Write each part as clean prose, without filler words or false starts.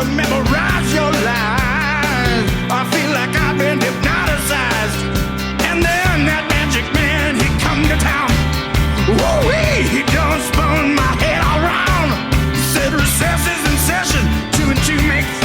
to memorize your lies. I feel like I've been hypnotized. And then that magic man, he come to town. Woo-wee, he done spun my head all round. Said recess is in session, 2 and 2 make 5.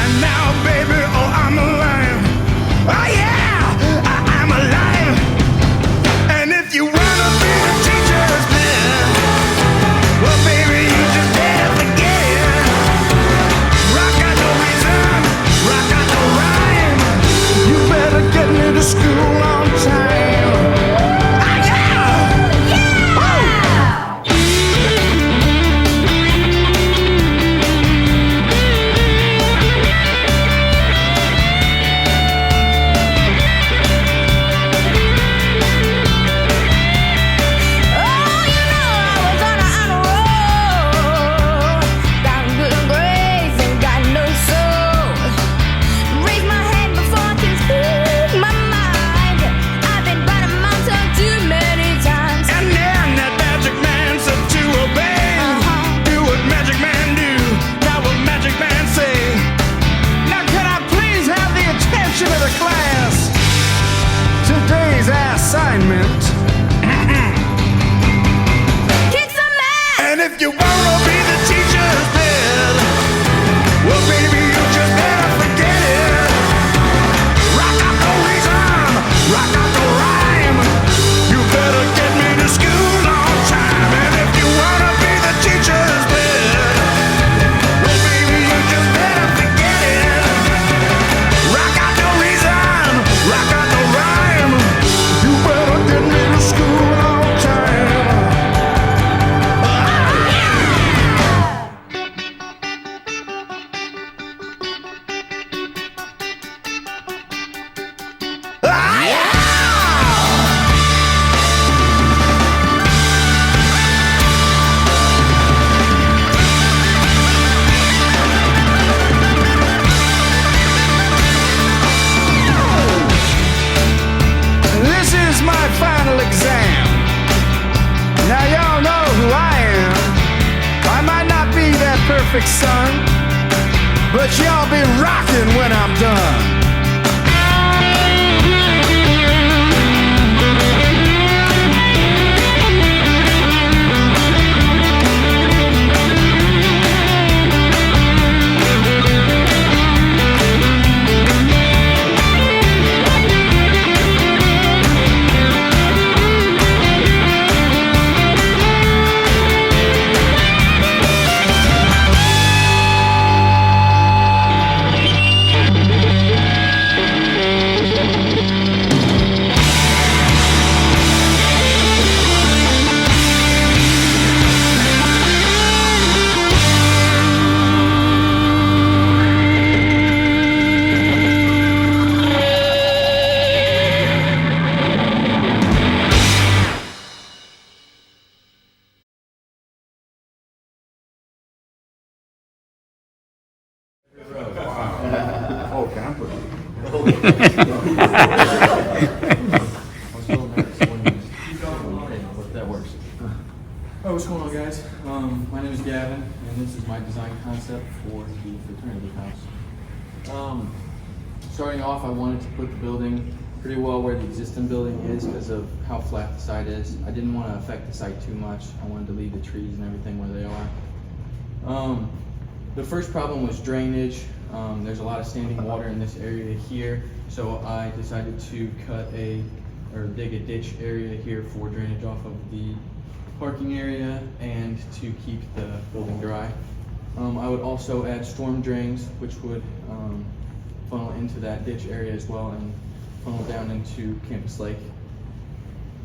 And now, baby, oh, I'm alive. Oh yeah, I'm alive. And if you wanna be the teacher's man, well, baby, you just better forget it. Rock got no reason, rock got no rhyme. You better get me to school on time. Son, but y'all be rocking when I'm done. What's going on, guys? My name is Gavin, and this is my design concept for the fraternity house. Starting off, I wanted to put the building pretty well where the existing building is because of how flat the site is. I didn't want to affect the site too much. I wanted to leave the trees and everything where they are. The first problem was drainage. There's a lot of standing water in this area here, so I decided to dig a ditch area here for drainage off of the parking area and to keep the building dry. I would also add storm drains, which would funnel into that ditch area as well and funnel down into Campus Lake.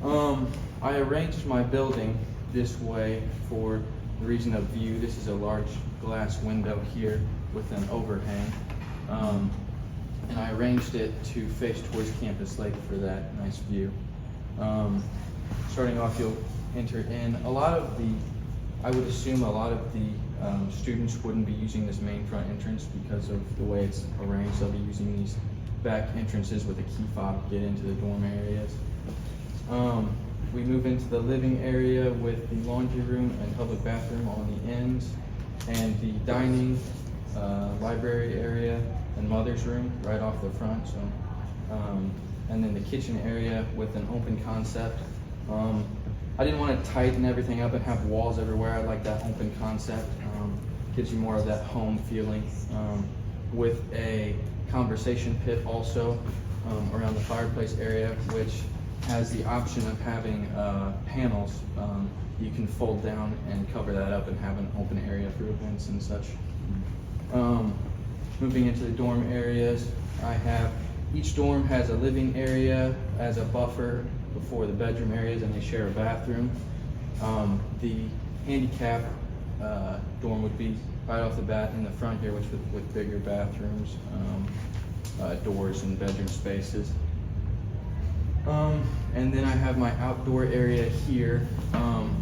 I arranged my building this way for the reason of view. This is a large glass window here with an overhang, and I arranged it to face towards Campus Lake for that nice view. Starting off, you'll enter in. I would assume a lot of the students wouldn't be using this main front entrance because of the way it's arranged. They'll be using these back entrances with a key fob to get into the dorm areas. We move into the living area with the laundry room and public bathroom on the ends. and the dining, library area, and mother's room right off the front. So, and then the kitchen area with an open concept. I didn't want to tighten everything up and have walls everywhere. I like that open concept. Gives you more of that home feeling. With a conversation pit also around the fireplace area, which has the option of having panels. You can fold down and cover that up and have an open area for events and such. Moving into the dorm areas, each dorm has a living area as a buffer before the bedroom areas, and they share a bathroom. The handicap dorm would be right off the bat in the front here, which with bigger bathrooms, doors, and bedroom spaces. And then I have my outdoor area here.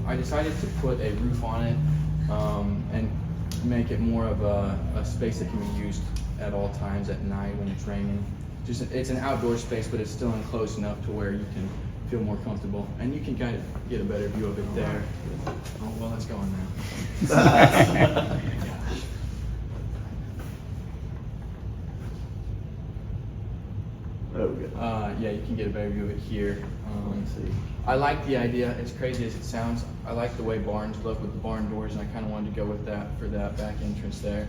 I decided to put a roof on it and make it more of a space that can be used at all times at night when it's raining. It's an outdoor space, but it's still enclosed enough to where you can feel more comfortable, and you can kind of get a better view of it there. Oh, well, it's going now. Yeah, you can get a better view of it here. I like the idea, as crazy as it sounds. I like the way barns look with the barn doors, and I kind of wanted to go with that for that back entrance there.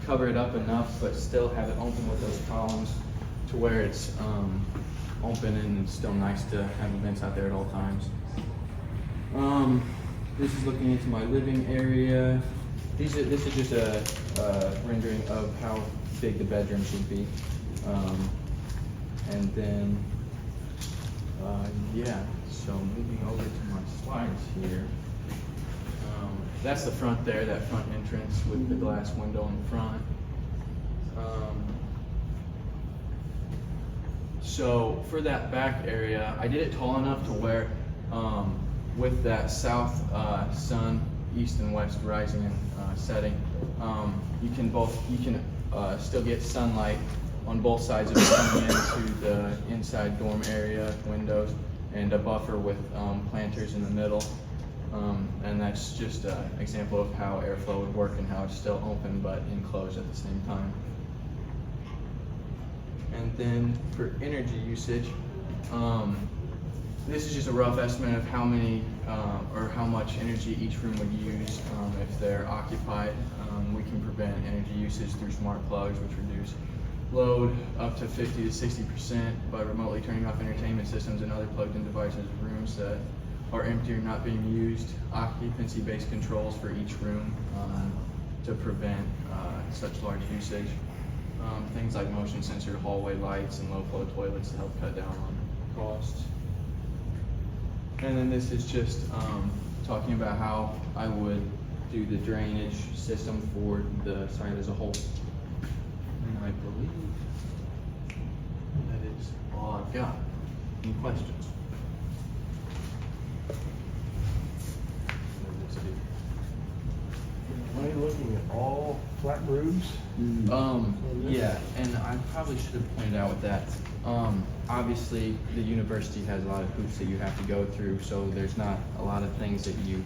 Cover it up enough, but still have it open with those columns to where it's open and it's still nice to have events out there at all times. This is looking into my living area. This is just a rendering of how big the bedrooms would be. And then, yeah, so moving over to my slides here. That's the front there, that front entrance with the glass window in front. So for that back area, I did it tall enough to where, with that south sun, east and west rising and setting, you can still get sunlight on both sides of it coming into the inside dorm area windows, and a buffer with planters in the middle. And that's just an example of how airflow would work and how it's still open but enclosed at the same time. And then for energy usage, this is just a rough estimate of how many or how much energy each room would use if they're occupied. We can prevent energy usage through smart plugs, which reduce load up to 50 to 60% by remotely turning off entertainment systems and other plugged-in devices in rooms that are empty or not being used. Occupancy-based controls for each room to prevent such large usage. Things like motion-censored hallway lights and low-flow toilets to help cut down on costs. And then this is just talking about how I would do the drainage system for the site as a whole. And I believe that is all I've got. Any questions? Are you looking at all flat roofs? Yeah, and I probably should have pointed out with that. Obviously, the university has a lot of hoops that you have to go through, so there's not a lot of things that you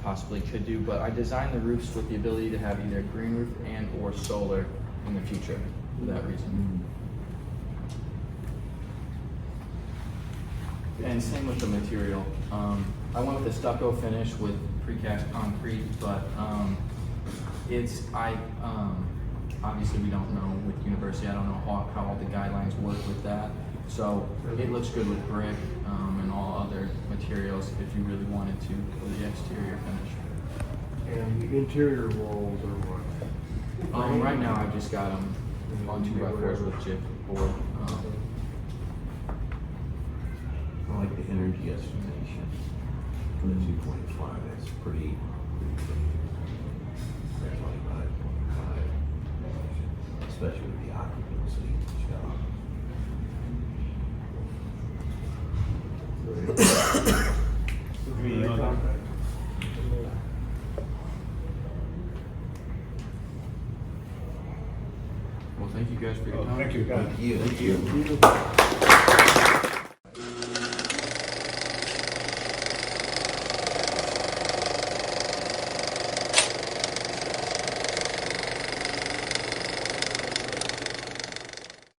possibly could do, but I designed the roofs with the ability to have either green roof and or solar in the future for that reason. And same with the material. I went with a stucco finish with precast concrete, but obviously we don't know with university. I don't know how all the guidelines work with that. So it looks good with brick and all other materials if you really wanted to for the exterior finish. And the interior walls are what? Right now I've just got them on 2x4s with chip board. I like the energy estimation for the 2.5. That's pretty. There's like 5.5, especially with the occupancy stuff. Well, thank you guys for your time. Thank you, guys. Thank you.